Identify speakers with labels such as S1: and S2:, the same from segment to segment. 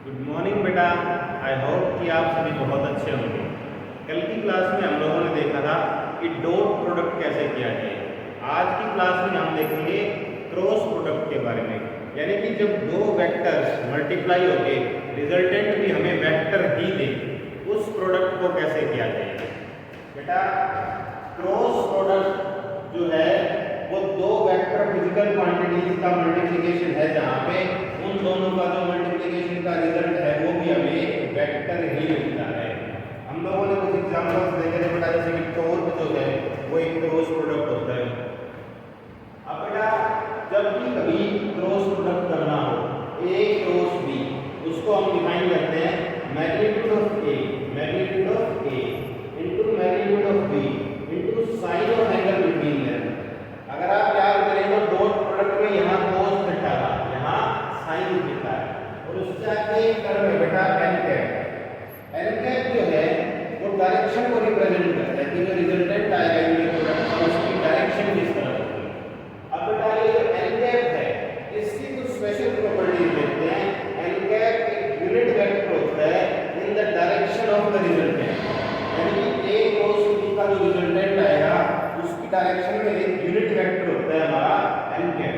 S1: Good morning बेटा। I hope कि आप सभी बहुत अच्छे होंगे। कल की क्लास में हम लोगों ने देखा था कि डॉट प्रोडक्ट कैसे किया जाए। आज की क्लास में हम देखेंगे क्रॉस प्रोडक्ट के बारे में, यानी कि जब दो वेक्टर्स मल्टीप्लाई होके रिजल्टेंट भी हमें वेक्टर ही दे, उस प्रोडक्ट को कैसे किया जाए। बेटा क्रॉस प्रोडक्ट जो है वो दो वेक्टर फिजिकल क्वांटिटीज का मल्टीप्लिकेशन है, जहाँ पे उन दोनों का जो मल्टीप्लिकेशन का रिजल्ट है वो भी हमें वेक्टर ही मिलता है। हम लोगों ने कुछ एग्जांपल्स देखे थे बेटा, जैसे कि टॉर्क जो है वो एक क्रॉस प्रोडक्ट होता है। अब बेटा जब भी कभी क्रॉस प्रोडक्ट करना हो ए क्रॉस बी, उसको हम डिफाइन करते हैं magnitude of A into magnitude of B into sine of angle between them. अगर आप याद करें तो डॉट प्रोडक्ट में यहाँ cos थीटा था, यहाँ sin थीटा है, और उसके आगे एक टर्म है बेटा n कैप। n कैप जो है वो डायरेक्शन को रिप्रेजेंट करता है कि जो रिजल्टेंट आएगा इनके प्रोडक्ट का उसकी डायरेक्शन किस तरह होगी। अब बेटा ये जो n कैप है इसकी कुछ स्पेशल प्रॉपर्टीज देखते हैं। n कैप एक यूनिट वेक्टर होता है in the direction of the resultant, यानी कि a cos b का जो रिजल्टेंट आएगा उसकी डायरेक्शन में एक यूनिट वेक्टर होता है हमारा n कैप।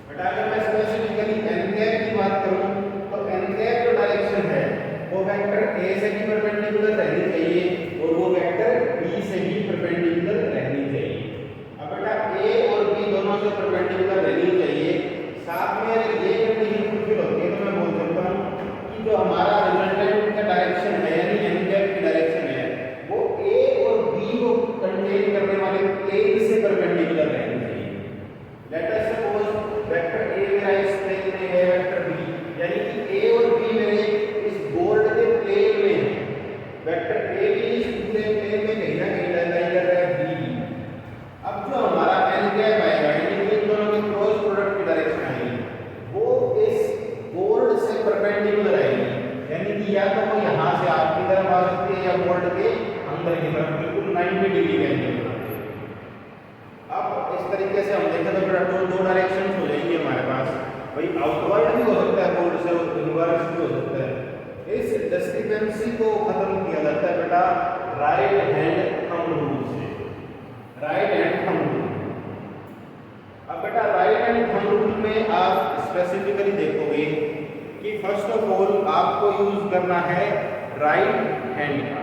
S1: बेटा अगर मैं स्पेसिफिकली n कैप की बात करूं तो n कैप जो डायरेक्शन है वो वेक्टर a से भी परपेंडिकुलर रहनी चाहिए और वो वेक्टर b से भी परपेंडिकुलर रहनी चाहिए। अब बेटा a और b दोनों से परपेंडिकुलर रहनी चाहिए। साथ में अगर ये कंडीशन फुलफिल होती है तो मैं बोल सकता हूं कि जो हमारा रिजल्टेंट का डायरेक्शन है यानी n कैप की डायरेक्शन है वो a और b को कंटेन करने वाले प्लेन से परपेंडिकुलर रहनी चाहिए। Let us suppose vector a मेरा इस प्लेन में है, वेक्टर b यानी कि a और b मेरे इस बोर्ड के प्लेन में है, वेक्टर a भी इस पूरे प्लेन में कहीं ना कहीं लाई कर रहा है b। अब जो हमारा n कैप आएगा यानी कि इन दोनों के क्रॉस प्रोडक्ट की डायरेक्शन आएगी वो इस बोर्ड से परपेंडिकुलर आएगी, यानी कि या तो वो यहाँ से आपकी तरफ आ सकती है या बोर्ड के अंदर की तरफ बिल्कुल 90 डिग्री के एंगल। अब इस तरीके से हम देखें तो बेटा दो डायरेक्शंस हो जाएंगे हमारे पास। भाई आउटवर्ड भी हो सकता है बोर्ड से और इनवर्स भी हो सकता है। इस डिस्क्रिपेंसी को खत्म किया जाता है बेटा राइट हैंड थंब रूल से। Right hand thumb rule. अब बेटा राइट हैंड थंब रूल में आप स्पेसिफिकली देखोगे कि फर्स्ट ऑफ ऑल आपको यूज करना है राइट हैंड का।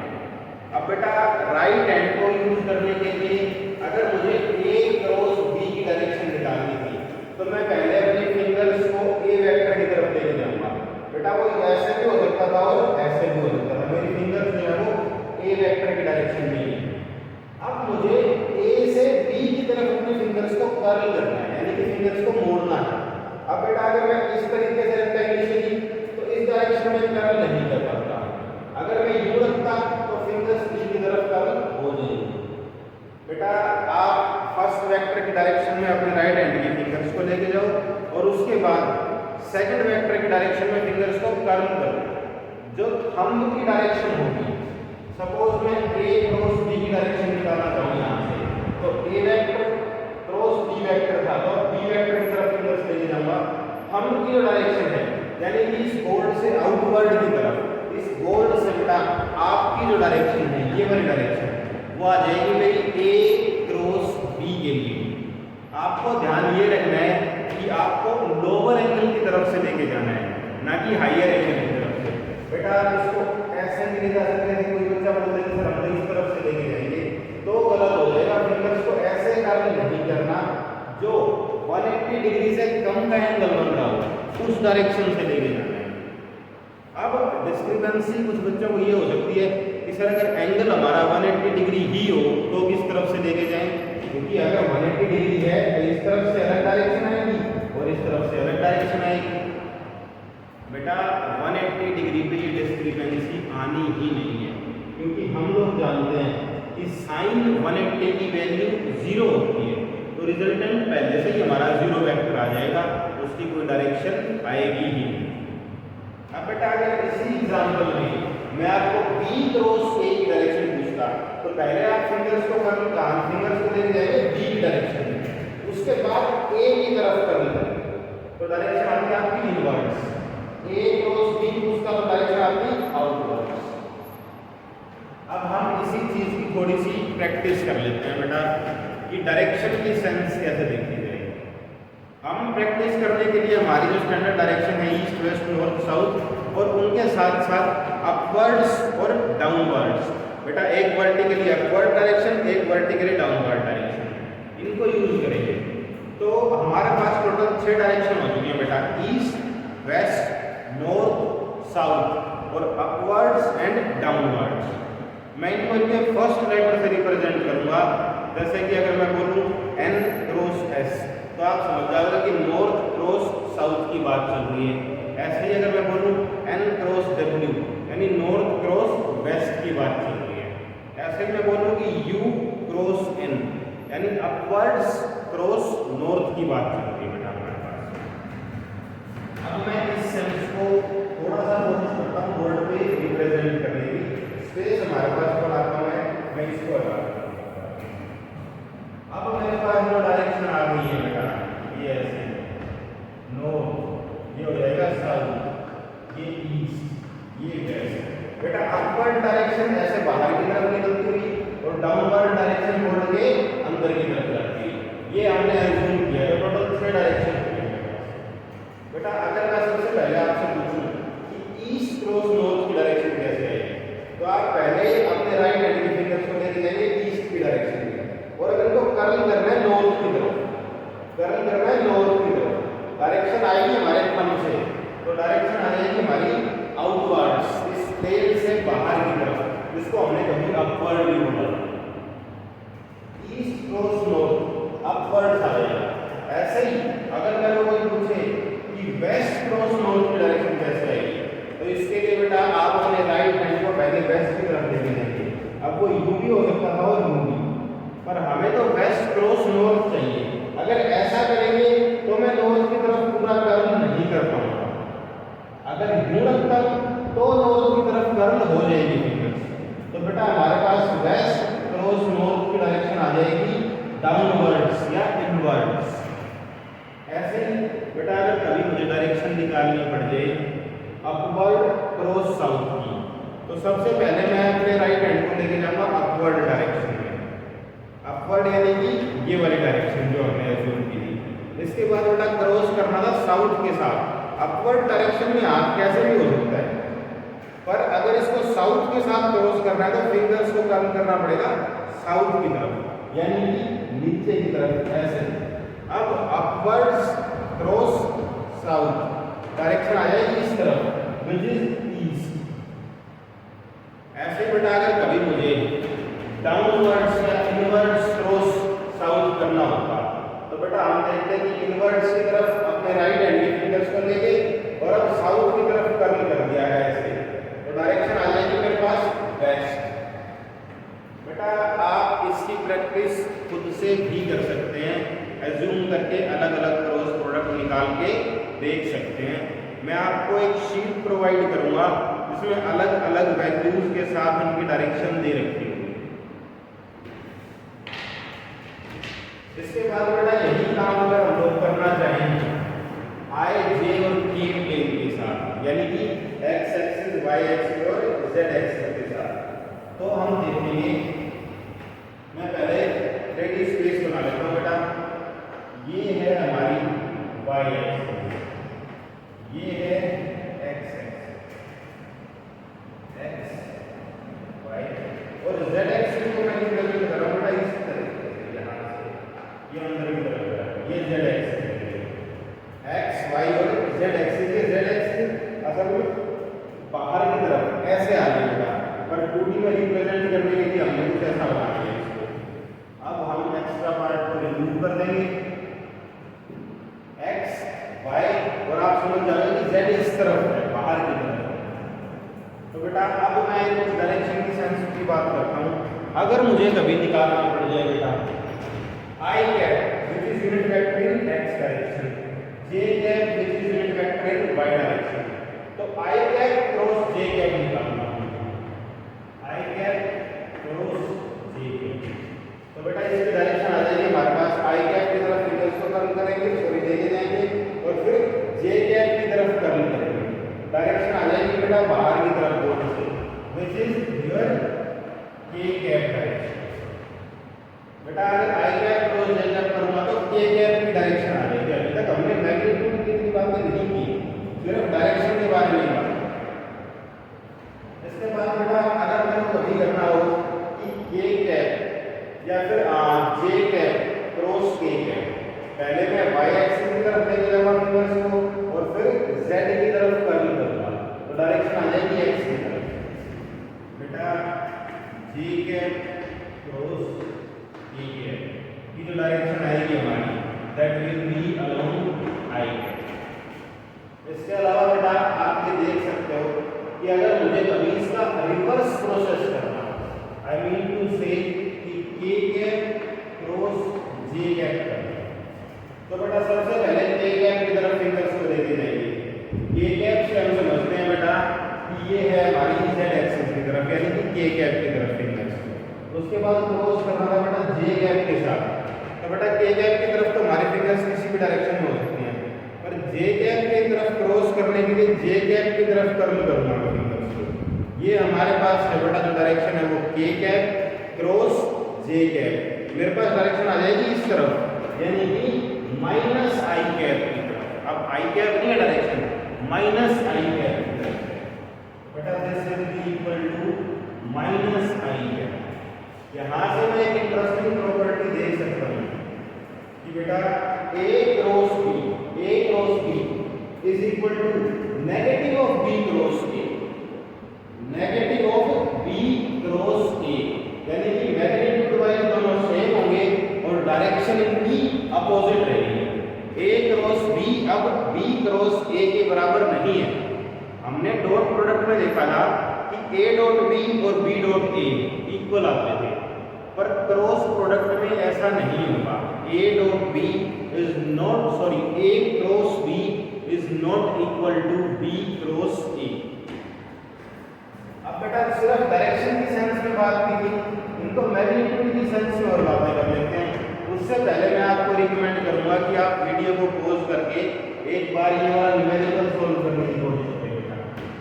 S1: अब बेटा राइट हैंड को यूज करने के लिए अगर मुझे a क्रॉस b की डायरेक्शन निकालनी थी तो मैं पहले अपने फिंगर्स को a वेक्टर की तरफ लेके जाऊंगा। बेटा वो ऐसे भी हो सकता था और ऐसे भी हो सकता था, मेरी फिंगर्स जो है वो a वेक्टर की डायरेक्शन में ही है। अब मुझे a से b की तरफ अपने फिंगर्स को कर्ल करना है, यानी कि फिंगर्स को मोड़ना है। अब बेटा अगर मैं इस तरीके से रखता इनिशियली तो इस डायरेक्शन में कर्ल नहीं कर पाता, अगर मैं यूं रखता तो फिंगर्स b की तरफ कर्ल हो जाएंगे। बेटा आप फर्स्ट वेक्टर की डायरेक्शन में अपने राइट हैंड की फिंगर्स को लेके जाओ और उसके बाद सेकंड वेक्टर की डायरेक्शन में फिंगर्स को कर्ल करो। जो थंब की डायरेक्शन होगी, सपोज मैं a क्रॉस b की डायरेक्शन निकालना चाहूँ यहाँ से, तो a vector cross b vector था तो b वेक्टर की तरफ फिंगर्स लेके जाऊंगा। थंब की जो डायरेक्शन है यानी कि इस बोर्ड से आउटवर्ड की तरफ, इस बोर्ड से बेटा आपकी जो डायरेक्शन है ये वाली डायरेक्शन वो आ जाएगी मेरी a क्रॉस b के लिए। आपको ध्यान ये रखना है कि आपको लोअर एंगल की तरफ से लेके जाना है, ना कि हायर एंगल की तरफ से। बेटा आप इसको ऐसे भी ले जा सकते हैं, कोई बच्चा बोलते हैं सर हम तो इस तरफ से लेके जाएंगे तो गलत हो जाएगा। फिंगर्स को ऐसे कार्य नहीं करना, जो 180 डिग्री से कम का एंगल बन रहा हो उस डायरेक्शन से लेके जाना है। अब डिस्क्रिपेंसी कुछ बच्चों को ये हो सकती है कि सर अगर एंगल हमारा 180 डिग्री ही हो तो किस तरफ से लेके जाएं, क्योंकि अगर 180 डिग्री है तो इस तरफ से अलग डायरेक्शन आएगी और इस तरफ से अलग डायरेक्शन आएगी। बेटा 180 डिग्री पे ये डिस्क्रिपेंसी आनी ही नहीं है, क्योंकि हम लोग जानते हैं कि साइन 180 की वैल्यू 0 होती है, तो रिजल्टेंट पहले से ही हमारा 0 वेक्टर आ जाएगा, उसकी कोई डायरेक्शन आएगी ही नहीं। अब बेटा अगर इसी एग्जांपल में मैं आपको b क्रॉस a की डायरेक्शन पूछता तो पहले आप फिंगर्स को फिंगर्स को लेके जाएंगे b की डायरेक्शन में, उसके बाद a की तरफ कर्ल करेंगे तो डायरेक्शन आती है आपकी इनवर्स। ए क्रॉस बी, उसका डायरेक्शन आती है आउटवर्ड्स। अब हम इसी चीज की थोड़ी सी प्रैक्टिस कर लेते हैं बेटा कि डायरेक्शन की सेंस कैसे देखी जाएगी। हम प्रैक्टिस करने के लिए हमारी जो स्टैंडर्ड डायरेक्शन है ईस्ट वेस्ट नॉर्थ साउथ और उनके साथ साथ अपवर्ड्स और डाउनवर्ड्स, बेटा एक वर्टिकली अपवर्ड डायरेक्शन, एक वर्टिकली डाउनवर्ड डायरेक्शन, इनको यूज करेंगे। तो हमारे पास टोटल 6 डायरेक्शन हो चुकी हैं बेटा, ईस्ट वेस्ट नॉर्थ साउथ और अपवर्ड्स एंड डाउनवर्ड्स। मैं इनको इनके फर्स्ट लेटर से रिप्रेजेंट करूंगा। जैसे कि अगर मैं बोलूं एन क्रॉस एस तो आप समझ जाओगे कि नॉर्थ क्रॉस साउथ की बात चल रही है। ऐसे ही अगर मैं बोलूं एन क्रॉस डब्ल्यू यानी नॉर्थ क्रॉस वेस्ट की बात चल रही है। ऐसे ही मैं बोलूं कि यू क्रॉस एन यानी अपवर्ड्स क्रॉस नॉर्थ की बात चल रही है बेटा हमारे पास। अब मैं इस सेंस को थोड़ा सा कोशिश करता हूँ बोर्ड पे रिप्रेजेंट करने की। स्पेस हमारे पास थोड़ा कम है, मैं इसको हटा दूंगा। अब मेरे पास जो डायरेक्शन आ गई है बेटा, ये ऐसे नॉर्थ, ये हो जाएगा साउथ, ये ईस्ट, ये वेस्ट। बेटा अपवर्ड डायरेक्शन ऐसे बाहर की तरफ निकलती हुई और डाउनवर्ड डायरेक्शन बोर्ड के अंदर की तरफ जाती है। ये हमने एज्यूम किया है। टोटल 6 डायरेक्शन बेटा। अगर मैं सबसे पहले आपसे पूछूं कि ईस्ट क्रॉस नॉर्थ की डायरेक्शन कैसे है, तो आप पहले अपने राइट हैंड के फिंगर्स को लेके जाएंगे ईस्ट की डायरेक्शन में, और अगर इनको कर्ल करना है नॉर्थ की तरफ, कर्ल करना है नॉर्थ की तरफ, डायरेक्शन आएगी हमारे थंब से, तो डायरेक्शन आ जाएगी हमारी आउटवर्ड्स, इस प्लेन से बाहर की तरफ, जिसको हमने कभी अपवर्ड भी बोला। ईस्ट क्रॉस नॉर्थ अपवर्ड्स आ जाएगा। ऐसे ही अगर मेरे को कोई पूछे कि वेस्ट क्रॉस नॉर्थ की डायरेक्शन कैसे आएगी, तो इसके लिए बेटा आप अपने राइट हैंड को पहले वेस्ट की तरफ लेके जाएंगे। अब वो यू भी हो सकता था और यू भी, पर हमें तो वेस्ट क्रॉस नॉर्थ चाहिए। अगर ऐसा करेंगे तो मैं नॉर्थ की तरफ पूरा कर्ल नहीं कर पाऊंगा। अगर यूं रखता तो नॉर्थ की तरफ कर्ल हो जाएगी फिंगर्स। तो बेटा हमारे पास वेस्ट क्रॉस नॉर्थ की डायरेक्शन आ जाएगी डाउनवर्ड्स या इनवर्ड्स। ऐसे ही बेटा अगर कभी मुझे डायरेक्शन निकालनी पड़ जाए अपवर्ड क्रॉस साउथ की, तो सबसे पहले मैं अपने राइट हैंड को लेके जाऊंगा अपवर्ड डायरेक्शन में। अपवर्ड यानी कि ये वाली डायरेक्शन जो हमने एज्यूम की थी। इसके बाद बेटा क्रॉस करना था साउथ के साथ। अपवर्ड डायरेक्शन में हाथ कैसे भी हो सकता है, पर अगर इसको साउथ के साथ क्रॉस करना है तो फिंगर्स को कर्ल करना पड़ेगा साउथ की तरफ, यानी कि नीचे की तरफ ऐसे। अब अपवर्ड्स क्रॉस साउथ डायरेक्शन आ जाएगी इस तरफ विच इज ईस्ट। ऐसे बेटा अगर कभी मुझे डाउनवर्ड्स या इनवर्ड्स क्रॉस साउथ करना होगा, तो बेटा हम देखते हैं कि इनवर्ड्स की तरफ अपने राइट हैंड के फिंगर्स को लेके और अब साउथ की तरफ कर्ल कर दिया है ऐसे, तो डायरेक्शन आ जाएगी मेरे पास वेस्ट। बेटा आप इसकी प्रैक्टिस खुद से भी कर सकते हैं, एज्यूम करके अलग अलग क्रॉस प्रोडक्ट निकाल के देख सकते हैं। मैं आपको एक शीट प्रोवाइड करूंगा जिसमें अलग अलग वैल्यूज के साथ उनकी डायरेक्शन दे रखी होगी। इसके बाद बेटा यही काम अगर हम लोग करना चाहेंगे आई जे और के प्लेन के साथ, यानी कि एक्स एक्सिस वाई एक्सिस और जेड एक्सिस के साथ, तो हम देखेंगे। मैं पहले रेडी स्पेस बना लेता हूँ बेटा। ये है हमारी वाई एक्सिस, ये है एक्स एक्स वाई, और जेड एक्सिस को मैं रिप्रेजेंट कर रहा हूँ बेटा इस तरीके से, यहाँ से ये अंदर की तरफ है, ये जेड एक्सिस एक्स वाई और जेड एक्सिस। ये जेड एक्सिस असल में बाहर की तरफ ऐसे आ जाएगा, पर 2D में रिप्रेजेंट करने के लिए हमने कुछ ऐसा बना दिया इसको। अब हम एक्स्ट्रा पार्ट को रिमूव कर देंगे, एक्स वाई, और आप समझ जाओगे कि जेड इस तरफ है बाहर की तरफ। तो बेटा अब मैं कुछ डायरेक्शन की सेंस की बात करता हूँ। अगर मुझे कभी निकालना पड़ जाए बेटा I cap which is unit vector in X direction, J cap which is unit vector in Y direction, तो I cap cross J cap निकालना है, I cap cross J cap. तो बेटा इसकी डायरेक्शन आ जाएगी हमारे पास आई कैप की तरफ फिंगर्स को कर्ल करेंगे, सॉरी लेके जाएंगे, और फिर जे कैप की तरफ कर्ल करेंगे। डायरेक्शन आ जाएगी बेटा बाहर की तरफ बोर्ड से, विच इज योर के कैप डायरेक्शन। बेटा अगर आई कैप क्रॉस जे कैप करूंगा तो के कैप की डायरेक्शन आ जाएगी। अभी तक हमने मैग्नीट्यूड की बातें नहीं की, सिर्फ डायरेक्शन के बारे में बात। इसके बाद बेटा अगर मेरे को अभी करना हो कि के कैप या फिर जे कैप क्रॉस के कैप, पहले मैं y एक्सिस की तरफ लेके जाऊंगा फिंगर्स को और फिर z की तरफ कर्ल करूंगा, तो डायरेक्शन आ जाएगी x की तरफ। बेटा j cap cross k cap की जो डायरेक्शन आएगी हमारी, that will B along i cap. इसके अलावा बेटा आप ये देख सकते हो कि अगर मुझे कभी इसका रिवर्स प्रोसेस करना हो, आई मीन टू से कि k cap cross j cap करना, तो बेटा सबसे पहले के कैप की तरफ फिंगर्स को लेके जाइए। के कैप से हम समझते हैं बेटा कि ये है हमारी z एक्सिस की तरफ, यानी कि के कैप की तरफ फिंगर्स। उसके बाद क्रॉस करना था बेटा जे कैप के साथ, तो बेटा के कैप की तरफ तो हमारे फिंगर्स किसी भी डायरेक्शन में हो सकते हैं, पर जे कैप की तरफ क्रॉस करने के लिए जे कैप की तरफ कर्ल करूंगा मैं फिंगर्स को। ये हमारे पास है बेटा जो डायरेक्शन है वो के कैप क्रॉस जे कैप। मेरे पास डायरेक्शन आ जाएगी इस तरफ, यानी कि माइनस आई कैप की तरफ। अब आई कैप नहीं है डायरेक्शन, माइनस आई कैप की तरफ। बेटा this will be equal to minus i cap. यहां से मैं एक इंटरेस्टिंग प्रॉपर्टी देख सकता हूं कि बेटा a cross b is equal to negative of b cross a, negative of b cross a, यानी कि मैग्नीट्यूड वाइज दोनों सेम होंगे और डायरेक्शन इनकी अपोजिट रहेगी। a क्रॉस b अब b क्रॉस a के बराबर नहीं है। हमने डॉट प्रोडक्ट में देखा था कि a डॉट b और b डॉट a इक्वल आते थे, पर क्रॉस प्रोडक्ट में ऐसा नहीं होगा। a dot b is not a cross b is not equal to b cross a। अब बेटा सिर्फ डायरेक्शन की सेंस में बात की थी, इनको मैग्नीट्यूड की सेंस में और बातें कर लेते हैं। उससे पहले मैं आपको रिकमेंड करूंगा कि आप वीडियो को पॉज करके एक बार ये वाला न्यूमेरिकल सॉल्व करने की कोशिश करें। बेटा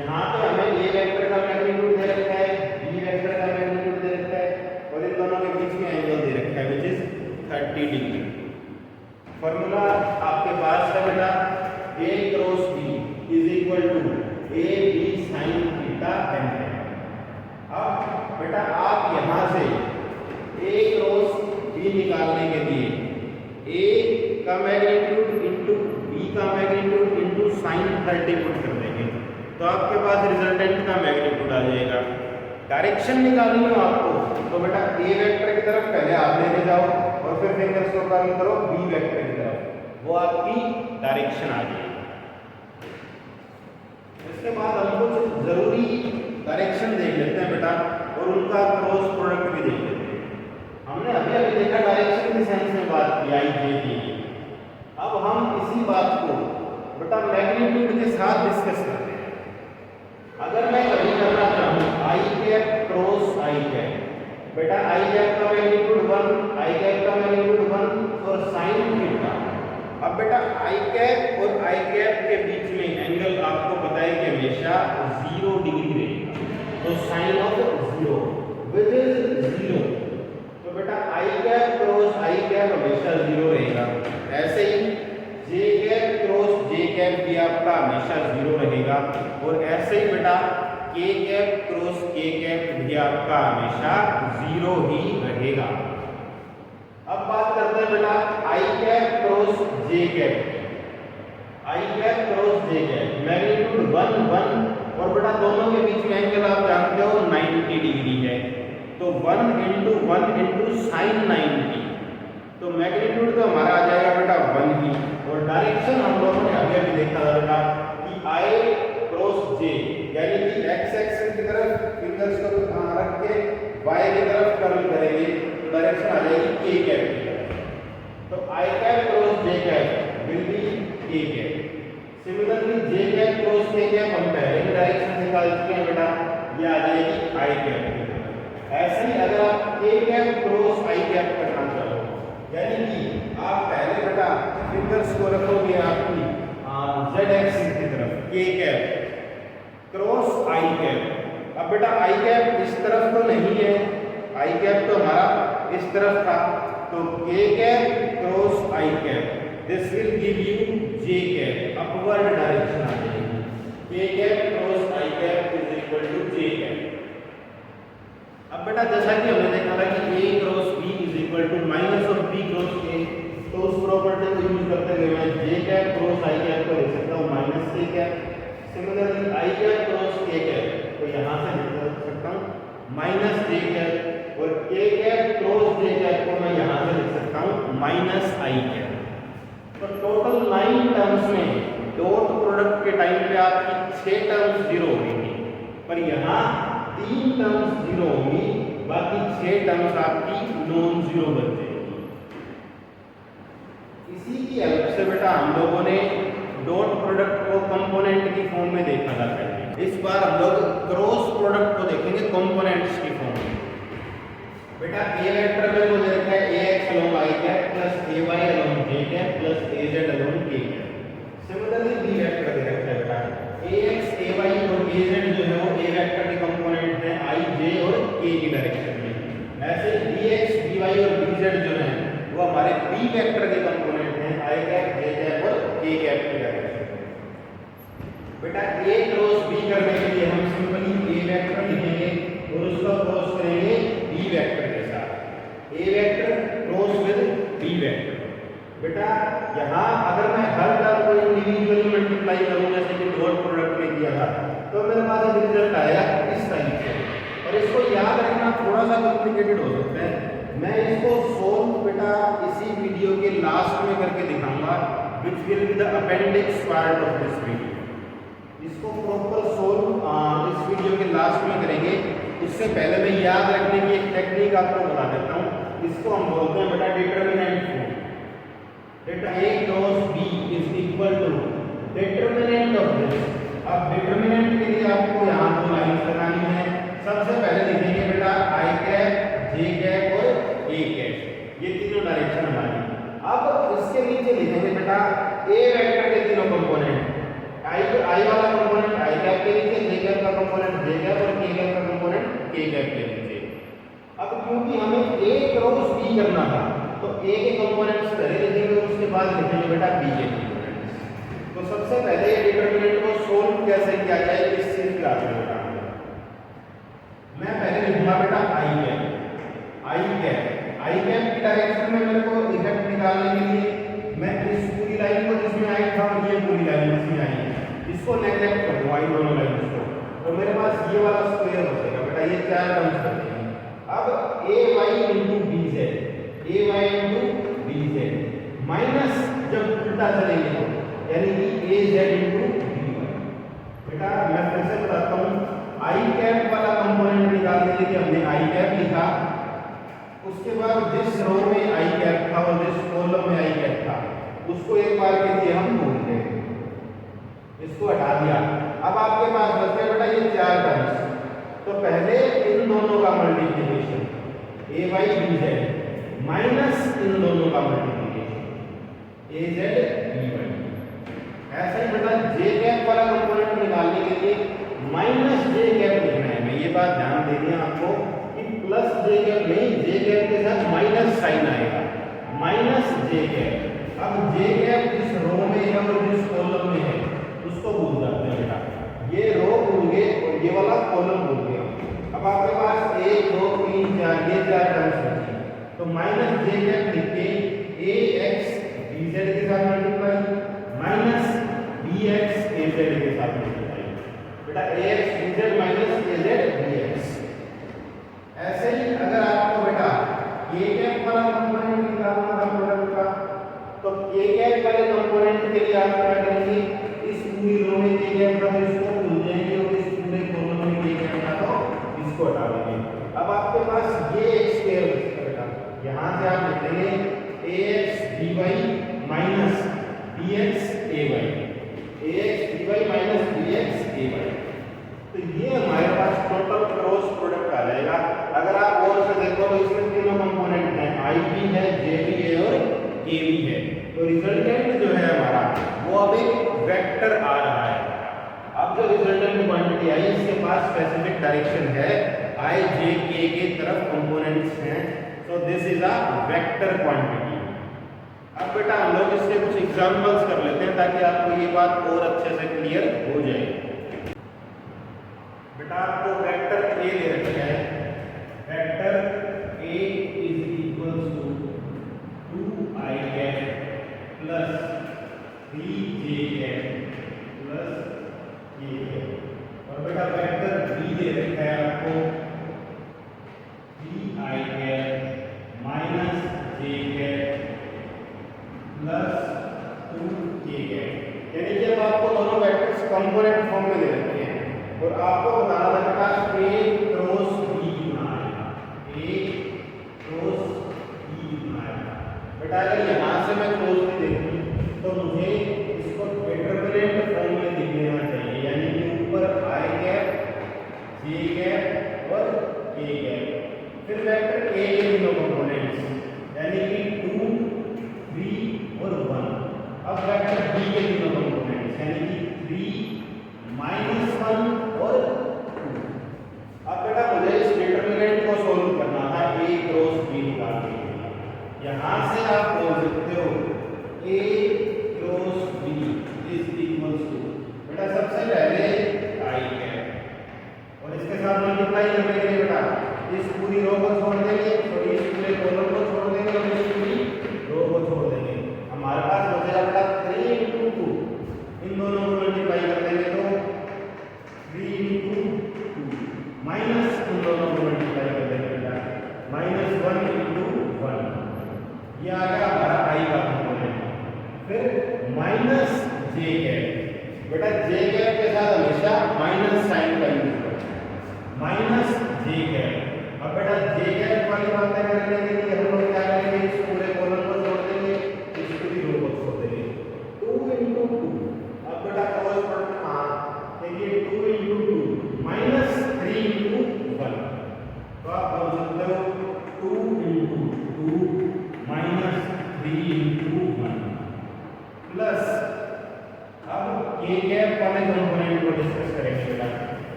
S1: यहाँ पे हमें a वेक्टर का मैग्नीट्यूड दे रखा है, b वेक्टर का मैग्नीट्यूड दे रखा है और इन दोनों के बीच में एंगल दे रखा है विच इज 30 डिग्री। फॉर्मूला आपके पास है बेटा a cross b is equal to a b sin theta n है। अब बेटा आप यहाँ से a क्रॉस b निकालने के लिए a का मैग्नीट्यूड इंटू b का मैग्नीट्यूड इंटू साइन 30 पुट कर देंगे, तो आपके पास रिजल्टेंट का मैग्नीट्यूड आ जाएगा। डायरेक्शन निकालनी हो आपको तो बेटा a वेक्टर की तरफ पहले आप लेके जाओ और फिर फिंगर्स को कर्ल करो b वेक्टर की तरफ, वो आपकी डायरेक्शन आ जाएगी। इसके बाद हम कुछ जरूरी डायरेक्शन देख लेते हैं बेटा और उनका क्रॉस प्रोडक्ट भी देख लेते हैं। हमने अभी देखा डायरेक्शन की सेंस में बात की आई जे की, अब हम इसी बात को बेटा मैग्नीट्यूड के साथ डिस्कस करते हैं। अगर मैं कभी करना चाहूँ आई कैप क्रॉस आई कैप, बेटा आई कैप का मैग्नीट्यूड 1, आई कैप का मैग्नीट्यूड 1 और साइन थीटा। अब बेटा आई कैप और आई कैप के बीच में एंगल आपको पता है कि हमेशा 0 डिग्री रहेगा, तो साइन ऑफ 0 विच इज 0, तो बेटा I cap cross I cap हमेशा 0 रहेगा। ऐसे ही जे कैप क्रॉस जे कैप भी आपका हमेशा 0 रहेगा और ऐसे ही बेटा के कैप क्रॉस के कैप भी आपका हमेशा 0 ही रहेगा। अब बात करते हैं बेटा I cap cross J cap, I cap cross J cap magnitude 1 1 और बेटा दोनों के बीच में एंगल आप जानते हो 90 डिग्री है, तो 1 इंटू 1 इंटू साइन 90, तो मैग्नीट्यूड तो हमारा आ जाएगा बेटा 1 ही। और डायरेक्शन हम लोगों ने अभी देखा था बेटा कि आई क्रॉस जे, यानी कि एक्स एक्सिस की तरफ फिंगर्स को रख के वाई की तरफ कर्ल करेंगे तो डायरेक्शन आ जाएगी के कैप की तरफ। तो I cap cross J cap will be K cap. Similarly J cap cross K cap हम पहले ही डायरेक्शन निकाल चुके हैं बेटा, ये आ जाएगी आई कैप की तरफ। ऐसे ही अगर आप के कैप क्रॉस आई कैप करना चाहो, यानी कि आप पहले बेटा फिंगर्स को रखोगे आपकी z एक्सिस की तरफ के कैप, क्रॉस आई कैप। अब बेटा आई कैप इस तरफ तो नहीं है, आई कैप तो हमारा इस तरफ था, तो K cap cross I cap, this will give you J cap, upward direction आ जाएगी। K cap cross I cap is equal to J cap. अब बेटा जैसा कि हमने देखा था कि a cross b is equal to minus of b cross a, तो उस प्रॉपर्टी को यूज करते हुए मैं j cap cross i cap को लिख सकता हूँ minus k cap. Similarly i cap cross k cap तो यहाँ से लिख सकता हूँ माइनस j कैप, और k cap cross j cap को मैं यहाँ से लिख सकता हूँ माइनस i कैप। तो टोटल 9 टर्म्स में डॉट प्रोडक्ट के टाइम पे आपकी 6 टर्म्स जीरो होंगी, पर यहाँ 3 टर्म्स जीरो होंगी, बाकी 6 टर्म्स आपकी नॉन जीरो बन जाएगी। इसी की हेल्प से बेटा हम लोगों ने डॉट प्रोडक्ट को कंपोनेंट की फॉर्म में देखा था पहले। इस बार हम लोग क्रॉस प्रोडक्ट को देखेंगे कंपोनेंट्स की फॉर्म में। बेटा ए वेक्टर में मुझे रखा है ax along i cap plus ay along j cap plus az along k cap. Similarly B vector दे रखा है बेटा ax ay और az जो है वो a वेक्टर के कंपोनेंट हैं i j और k की डायरेक्शन में। ऐसे bx by और bz जो है वो हमारे b वेक्टर के कंपोनेंट हैं i कैप j कैप और k कैप की डायरेक्शन में। बेटा a क्रॉस b करने के लिए हम सिंपली a वेक्टर लिखेंगे और उसका क्रॉस करेंगे b वेक्टर के साथ, a vector cross with b vector. बेटा यहाँ अगर मैं हर टर्म को इंडिविजुअली मल्टीप्लाई करूँ जैसे कि डॉट प्रोडक्ट में किया था, तो मेरे पास एक रिजल्ट आएगा इस टाइप से। और इसको याद रखना थोड़ा सा कॉम्प्लिकेटेड हो सकता है, मैं इसको सोल्व बेटा इसी वीडियो के लास्ट में करके दिखाऊंगा, which will be the appendix part of this video. इसको प्रॉपर सोल्व इस वीडियो के लास्ट में करेंगे। उससे पहले मैं याद रखने की एक टेक्निक आपको बता देता हूँ, इसको हम बोलते हैं बेटा डिटरमिनेंट फॉर्म। बेटा a cross b is equal to determinant of this. अब डिटरमिनेंट के लिए आपको यहाँ दो लाइंस लगानी है। सबसे पहले लिखेंगे बेटा i कैप j कैप और a कैप, ये तीनों डायरेक्शन हमारी। अब इसके नीचे लिखेंगे बेटा a वेक्टर के तीनों कंपोनेंट, i वाला कंपोनेंट i कैप के नीचे, j कैप का कंपोनेंट j कैप और k कैप का कंपोनेंट k कैप के नीचे। अब क्योंकि हमें a क्रॉस b करना था तो a के कंपोनेंट्स पहले लिखेंगे और उसके बाद लिखेंगे बेटा b के कंपोनेंट्स। तो सबसे पहले डिटरमिनेंट को सोल्व कैसे किया जाए इस चीज की आगे बताऊंगा। मैं पहले लिखूंगा बेटा i कैप की डायरेक्शन में मेरे को इफेक्ट निकालने के लिए मैं इस पूरी लाइन को जिसमें आई था और ये पूरी लाइन जिसमें आई है इसको नेगलेक्ट कर दूंगा, इन दोनों लाइंस को, तो मेरे पास ये वाला स्क्वायर हो जाएगा बेटा, ये 4 टर्म्स बचते हैं। अब ay into bz माइनस जब उल्टा चलेंगे तो यानी कि az into by। बेटा मैं फिर से बताता हूँ, i कैप वाला कंपोनेंट निकालने के लिए हमने i कैप लिखा, उसके बाद जिस रो में i कैप था और जिस कॉलम में i कैप था उसको एक बार के लिए हम भूल गए, इसको हटा दिया। अब आपके पास बचते हैं बेटा ये 4 टर्म्स। तो पहले इन दोनों का multiplication a by bz minus इन दोनों का मल्टीप्लिकेशन az by। ऐसा ही बेटा j कैप वाला कंपोनेंट निकालने के लिए माइनस j कैप लिखना है। मैं ये बात ध्यान देनी है आपको कि प्लस j कैप नहीं, j कैप के साथ माइनस साइन आएगा, माइनस j कैप। अब j कैप जिस रो में है और जिस कॉलम में है उसको भूल जाते हैं बेटा, ये रो भूल गए और ये वाला कॉलम भूल गए। अब आपके पास 1 2 3 4 ये 4 टर्म्स बची, तो माइनस j कैप लिख के ax bz के साथ मल्टीप्लाई माइनस bx az के साथ मल्टीप्लाई। बेटा ax bz minus az bx। ऐसे ही अगर आपको बेटा k कैप वाला कंपोनेंट निकालना था प्रोडक्ट का, तो k कैप वाले कंपोनेंट के लिए आप क्या करेंगे, इस पूरी रो में k कैप था तो इसको भूल जाएंगे और इस पूरे कॉलम में k कैप था तो इसको हटा देंगे। अब आपके पास ये एक स्क्वायर बचेगा बेटा, यहाँ से आप लिख देंगे ax by minus bx ay, ax by minus bx ay। तो ये हमारे पास टोटल क्रॉस प्रोडक्ट आ जाएगा। अगर आप और से देखो तो इसमें तीनों कंपोनेंट हैं, i भी है, j भी है और k भी है। तो रिजल्टेंट जो है हमारा वो अब एक वेक्टर आ रहा है। अब जो रिजल्टेंट क्वांटिटी क्वांटिटी आई इसके पास स्पेसिफिक डायरेक्शन है, आई जे के तरफ कंपोनेंट्स हैं, so this is a vector quantity. अब बेटा हम लोग इसके कुछ एग्जांपल्स कर लेते हैं ताकि आपको ये बात और अच्छे से क्लियर हो जाए। बेटा आपको वेक्टर ए दे रखा है, vector A is equals to 2i cap plus 3j cap plus k cap. और बेटा वेक्टर बी दे रखा है आपको 3i cap minus j cap plus 2k cap. यानी जब आपको दोनों वेक्टर्स कंपोनेंट फॉर्म में दे रखे हैं और आपको बताना था बेटा a क्रॉस b बनाएगा, a क्रॉस b बनाएगा। बेटा अगर यहाँ से मैं क्लोजली देखूं तो मुझे इसको डिटरमिनेंट फॉर्म में लिख लेना चाहिए, यानी कि ऊपर i कैप j कैप और k कैप। फिर वेक्टर a के दोनों कंपोनेंट्स यानी कि 2 3 और 1। अब वेक्टर b के दोनों कंपोनेंट्स यानी कि 3 माइनस 1 और 2। अब बेटा मुझे इस डिटरमिनेंट को सोल्व करना था a क्रॉस b निकालने के लिए। यहाँ से आप बोल सकते हो a cross b is equals to बेटा सबसे पहले i कैप और इसके साथ मल्टीप्लाई करने के लिए बेटा इस पूरी रो को छोड़ देंगे, सॉरी इस पूरे कॉलम को छोड़ देंगे और इस पूरी रो को छोड़ देंगे। हमारे पास बचेगा बेटा 3 into 2, इन दोनों को मल्टीप्लाई कर देंगे तो 3 into 2 माइनस इन दोनों को मल्टीप्लाई कर देंगे बेटा माइनस 1 into 1। ये आ गया हमारा i का कंपोनेंट। फिर माइनस j कैप, बेटा j कैप के साथ हमेशा माइनस साइन का यूज करें, माइनस j कैप। अब बेटा j कैप वाली बातें करने के लिए हम लोग क्या करेंगे, इस पूरे कॉलम को छोड़ देंगे, इस पूरी रो को छोड़ देंगे। 2 into 2, अब बेटा क्रॉस प्रोडक्ट देखिए 2 into 2 माइनस 3 into 1। तो आप बोल सकते हो 2 into 2 माइनस 3 into 1 प्लस अब k कैप वाले कंपोनेंट को डिस्कस करेंगे बेटा।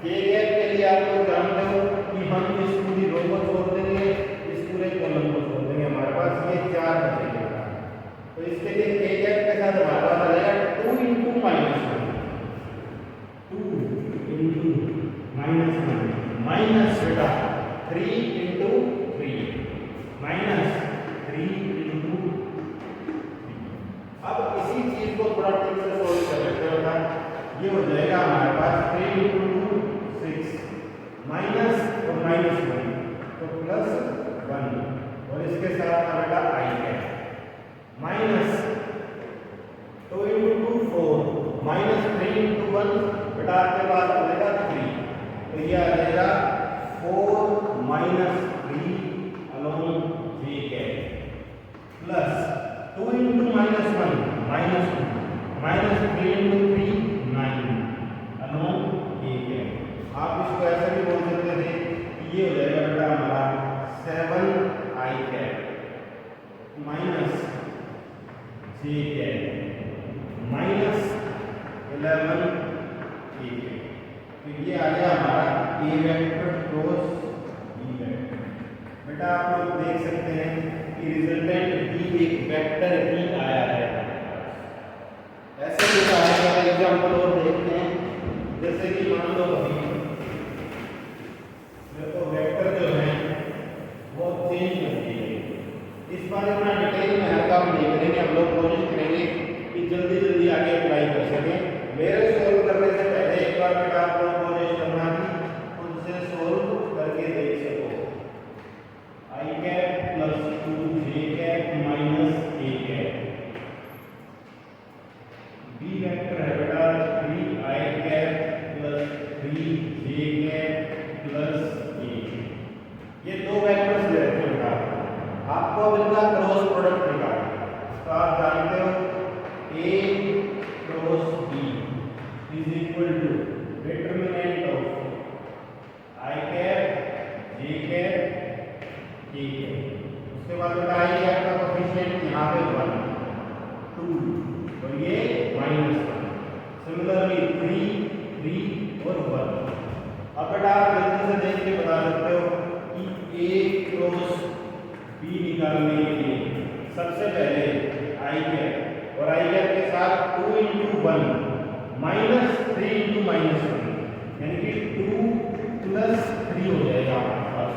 S1: k कैप के लिए आप लोग जानते हो कि हम इस पूरी रो को छोड़ देंगे, इस पूरे कॉलम को छोड़ देंगे, हमारे पास ये 4 बचेगा। तो इसके लिए k कैप के साथ हमारे पास आ जाएगा 2 into minus 1, 2 into minus 1 minus बेटा 3 into 3 माइनस 3 into 3। अब इसी चीज को थोड़ा ठीक से सोल्व कर लेते हैं बेटा। ये हो जाएगा हमारे पास 3 into 2 6 माइनस और माइनस 1 तो प्लस 1 और इसके साथ बेटा i cap minus 2 into 2 4 minus 3 into 1 बेटा आपके पास आ जाएगा 3, तो ये आ जाएगा 4 minus 3 along j cap plus 2 into minus 1 minus 2 minus 3 into 3 9 along k cap. आप इसको ऐसे भी बोल सकते थे कि ये हो जाएगा बेटा हमारा 7i cap minus j cap minus 11 k cap. तो ये आ गया हमारा a vector cross b vector. बेटा आप लोग देख सकते हैं कि रिजल्टेंट b एक वेक्टर ही आया है। ऐसे कुछ आएगा एग्जांपल और देखते हैं, जैसे कि मान लो अभी देखो वेक्टर जो है वो चेंज कर दिए। इस बार इतना डिटेल में हर काम नहीं करेंगे, हम लोग कोशिश करेंगे कि जल्दी जल्दी आगे अप्लाई कर सकें। मेरे सोल्व करने से पहले एक बार बेटा आप लोग कोशिश करना कि खुद से सोल्व करके देख सको। i cap plus 2j cap minus k cap, b vector है बेटा 3i कैप प्लस 3j अब बेटा आप जल्दी से देख के बता सकते हो कि ए क्रॉस बी निकालने के लिए सबसे पहले आई कैप और आई कैप के साथ 2 × 1 माइनस 3 × -1 यानी कि 2 + 3 हो जाएगा आपके पास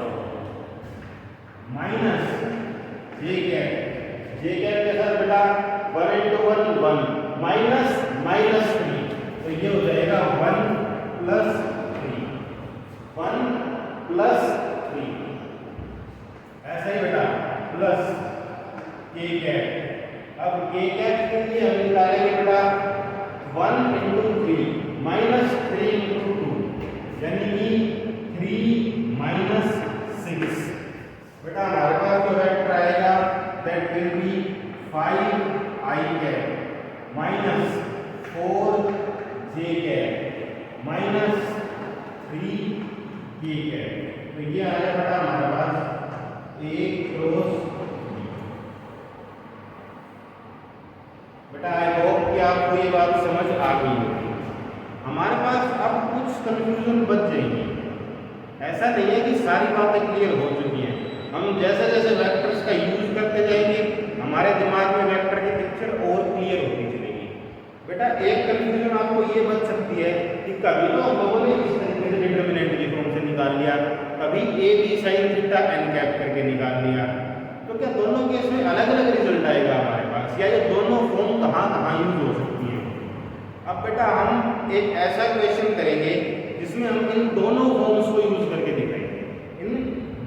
S1: माइनस जे कैप के साथ बेटा 1 × 1 1 माइनस -3 तो ये हो जाएगा 1 + 3 1 + 3 ऐसा ही बेटा प्लस के कैप। अब के कैप के लिए हम निकालेंगे बेटा 1 × 3 -3 × 2 यानी कि 3 - 6 बेटा हमारे पास जो वेक्टर आएगा that will B 5 I cap -4 J cap -3 के कैप। तो ये आएगा बेटा हमारे पास ए क्रॉस बेटा आई होप कि आपको ये बात समझ आ गई होगी। हमारे पास अब कुछ कंफ्यूजन बच जाएगी। ऐसा नहीं है कि सारी बातें क्लियर हो चुकी हैं। हम जैसे जैसे वेक्टर्स का यूज करते जाएंगे हमारे दिमाग में वेक्टर की पिक्चर और क्लियर होती चलेगी। बेटा एक कंफ्यूजन आपको ये बच सकती है कि कभी तो हम लोगों ने इस तरीके से डिटरमिनेंट की फॉर्म से निकाल लिया, कभी A B sine theta N cap करके निकाल लिया, तो क्या दोनों केस में अलग अलग रिजल्ट आएगा हमारे पास, या ये दोनों फॉर्म कहाँ कहाँ यूज हो सकती है। अब बेटा हम एक ऐसा क्वेश्चन करेंगे जिसमें हम इन दोनों फॉर्म्स को यूज करके दिखाएंगे, इन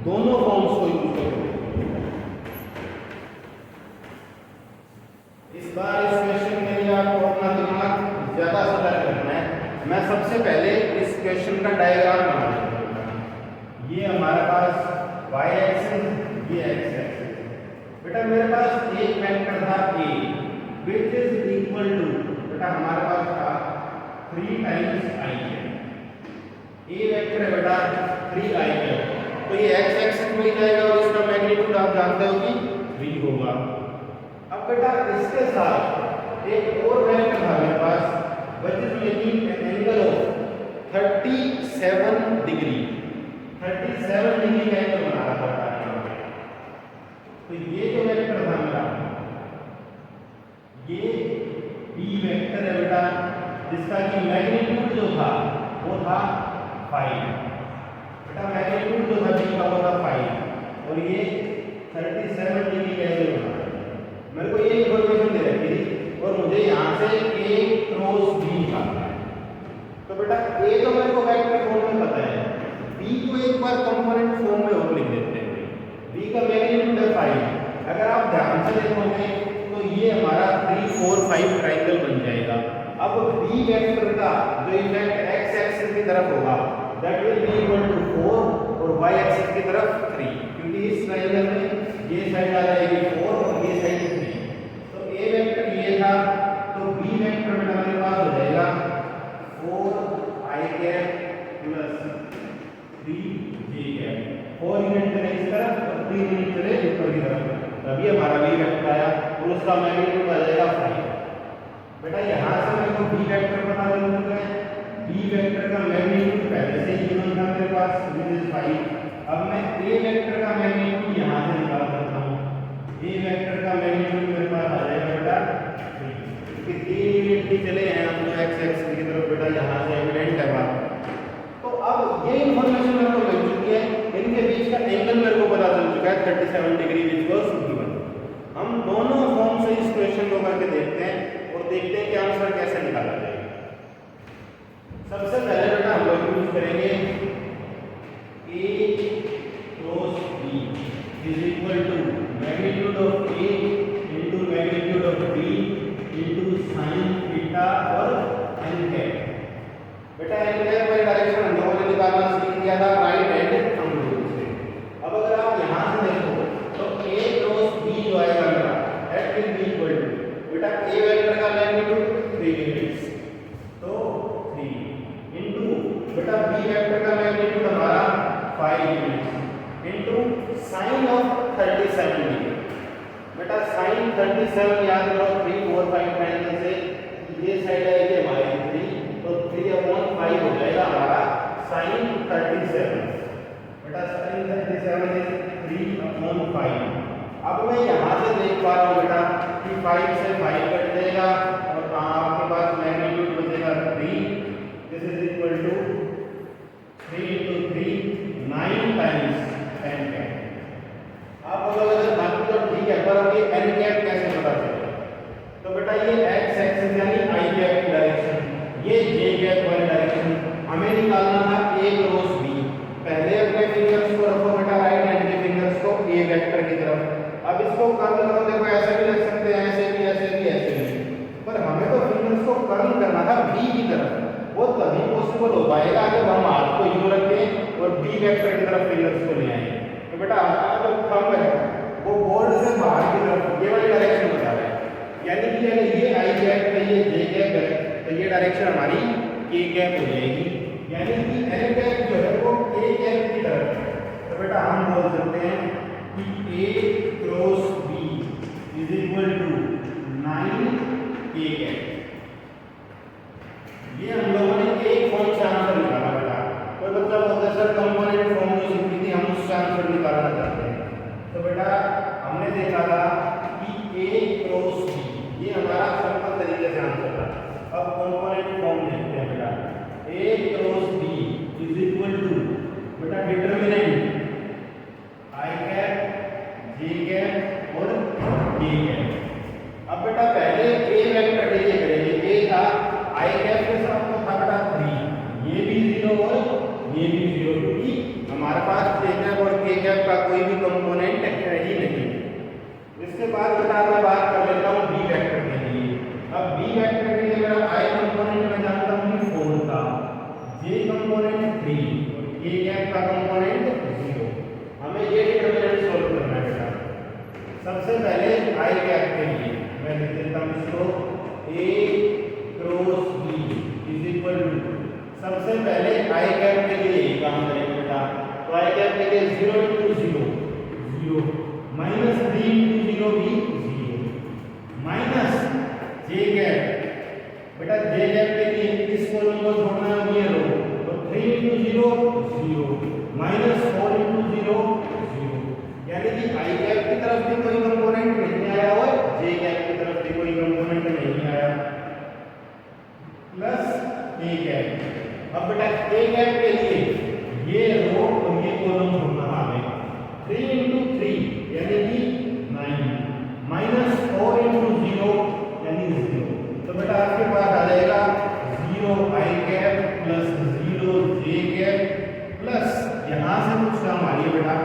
S1: दोनों फॉर्म्स को यूज करके दिखाएंगे। इस बार इस क्वेश्चन के लिए आपको अपना दिमाग ज्यादा सतर्क रखना है। मैं सबसे पहले इस क्वेश्चन का डायग्राम बना दूंगा। ये हमारे पास y एक्सिस, ये x एक्सिस। बेटा मेरे पास एक वेक्टर था a which is equal to बेटा हमारे पास था 3 times i है। a वेक्टर है बेटा 3i है, तो ये x एक्सिस में जाएगा और इसका मैग्नीट्यूड आप जानते हो कि 3 होगा। अब बेटा इसके साथ एक और वेक्टर था मेरे पास which is making an angle of 37 degree, 37 degree का एंगल बना रहा था। तो ये जो वेक्टर था मेरा, ये b वेक्टर है बेटा, जिसका कि मैग्नीट्यूड जो था वो था 5। बेटा मैग्नीट्यूड जो था b का वो था 5 और ये 37 डिग्री का एंगल बना रहा है। मेरे को ये इंफॉर्मेशन दे रखी थी और मुझे यहाँ से a क्रॉस b निकालना है। तो बेटा a तो मेरे को वेक्टर फॉर्म में पता है, b को एक बार कंपोनेंट फॉर्म में और लिख देते हैं। b का मैग्नीट्यूड है 5। अगर आप ध्यान से देखोगे तो ये हमारा 3 4 5 ट्रायंगल बन जाएगा। अब b वेक्टर का जो इफेक्ट x एक्सिस की तरफ होगा that will be equal to 4 और y एक्सिस की तरफ 3, क्योंकि इस ट्रायंगल में ये साइड आ जाएगी 4 और ये साइड 3। तो a वेक्टर ये था, तो b वेक्टर में हमारे पास हो जाएगा 4i cap plus 3j cap. 4 unit चले इस तरफ और 3 यूनिट चले ऊपर की तरफ, तभी हमारा b वेक्टर आया और उसका मैग्नीट्यूड आ जाएगा 5। बेटा यहाँ से मेरे को b वेक्टर पता चल चुका है। b वेक्टर का मैग्नीट्यूड पहले से ही गिवन था मेरे पास, विच इज 5। अब मैं a वेक्टर का मैग्नीट्यूड यहाँ से निकाल सकता हूँ। a वेक्टर का मैग्नीट्यूड मेरे पास आ जाएगा बेटा 3, क्योंकि 3 यूनिट भी चले हैं हम लोग x एक्सिस की तरफ, बेटा यहाँ से एविडेंट है बात। तो अब ये इंफॉर्मेशन मेरे को मिल चुकी है, इनके बीच का एंगल मेरे को पता चल चुका है 37 डिग्री विच वाज गिवन। हम दोनों फॉर्म से इस क्वेश्चन को करके देखते हैं और देखते हैं कि आंसर कैसे निकाला जाएगा। सबसे पहले बेटा हम लोग यूज करेंगे a cross b is equal to magnitude of a into magnitude of b into sin theta और n कैप। बेटा n कैप वाली डायरेक्शन हम लोगों ने निकालना सीख लिया था राइट हैंड थंब रूल से। अब अगर आप यहां से देखो तो a क्रॉस b जो आएगा मेरा that will be equal to बेटा a वेक्टर का मैग्नीट्यूड 3 यूनिट्स, तो 3 इनटू बेटा b वेक्टर का मैग्नीट्यूड हमारा 5 units into sin of 37 degree. बेटा sin 37 याद करो 3 4 5 ट्रायंगल से ये साइड आएगी हमारी 3, तो 3/5 हो जाएगा हमारा sin 3/5। अब मैं यहाँ से देख पा रहा हूँ बेटा कि 5 से 5 कट जाएगा और आपके पास मैग्नीट्यूड बचेगा 3। This is equal to 3 into 3 9 times n cap. आप बोलोगे बाकी तो ठीक है, पर अब ये n कैप कैसे पता चलेगा? तो बेटा ये x एक्सिस यानी i कैप की डायरेक्शन, ये j कैप वाली डायरेक्शन हमें निकालना था a क्रॉस b। पहले अपने फिंगर्स को रखो बेटा, राइट हैंड के फिंगर्स को a वेक्टर की तरफ। अब इसको कर्ल करो, देखो ऐसे भी लिख सकते हैं, ऐसे भी, ऐसे भी, ऐसे भी, पर हमें तो फिंगर्स को कर्ल करना था b की तरफ। वो तभी पॉसिबल हो पाएगा जब हम हाथ को यूं रखें और b वेक्टर की तरफ फिंगर्स को ले आएं। तो बेटा हमारा जो थंब है वो बोर्ड से बाहर की तरफ ये वाली डायरेक्शन बता रहा है, यानी कि अगर ये i कैप है, ये j कैप है, तो ये डायरेक्शन हमारी k कैप हो जाएगी, यानी कि n कैप जो है वो a कैप की तरफ है। तो बेटा हम बोल सकते हैं कि a cross b is equal to 9 k cap. ये हम लोगों ने एक फॉर्म से आंसर निकाला बेटा। कोई बच्चा बोलता है सर कंपोनेंट फॉर्म जो सीखी थी हम उससे आंसर निकालना चाहते हैं। तो बेटा हमने देखा था कि a क्रॉस b ये हमारा सिंपल तरीके से आंसर था। अब कंपोनेंट फॉर्म देखते हैं बेटा, a cross b is equal to बेटा determinant i cap j cap और k कैप। अब बेटा पहले a वेक्टर लीजिए करेंगे, a था i कैप के साथ तो था बेटा 3, ये भी 0 और ये भी 0, क्योंकि हमारे पास j कैप और k कैप का कोई भी कंपोनेंट है ही नहीं। इसके बाद बेटा मैं बात कर लेता हूँ b वेक्टर के लिए। अब b वेक्टर के लिए मेरा i कंपोनेंट मैं जानता हूँ कि 4 था, j कंपोनेंट 3 और k कैप का कंपोनेंट 0। हमें ये डिटरमिनेंट सॉल्व करना है बेटा। सबसे पहले i कैप के लिए मैं लिख देता हूँ इसको a cross b is equal to, सबसे पहले i कैप के लिए ये काम करेंगे बेटा। तो i कैप के लिए 0 into 0 0 माइनस 3 into 0 भी 0 माइनस j कैप। बेटा j कैप के लिए इस कॉलम को छोड़ना है ये रो, तो 3 into 0 0 माइनस 4 into 0 0, यानी कि i कैप की तरफ भी कोई कंपोनेंट नहीं आया और j कैप की तरफ भी कोई कंपोनेंट नहीं आया, प्लस k कैप। अब बेटा k कैप के लिए ये रो और ये कॉलम ढूंढना हमें, 3 into 3 यानी कि 9 माइनस 4 into 0 यानी 0। तो बेटा आपके पास आ जाएगा 0 i cap plus 0 j cap plus यहाँ से कुछ काम आ रही है बेटा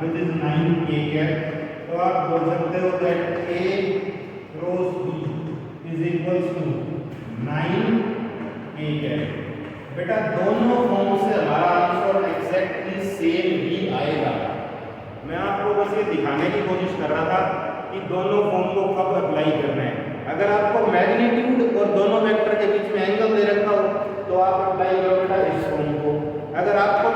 S1: विच इज 9 k कैप। तो आप बोल सकते हो that a cross b is equals to 9 k cap. बेटा दोनों फॉर्म से हमारा आंसर एग्जैक्टली सेम ही आएगा। मैं आपको बस ये दिखाने की कोशिश कर रहा था कि दोनों फॉर्म को कब अप्लाई करना है। अगर आपको मैग्नीट्यूड और दोनों वेक्टर के बीच में एंगल दे रखा हो तो आप अप्लाई करो बेटा इस फॉर्म को। अगर आपको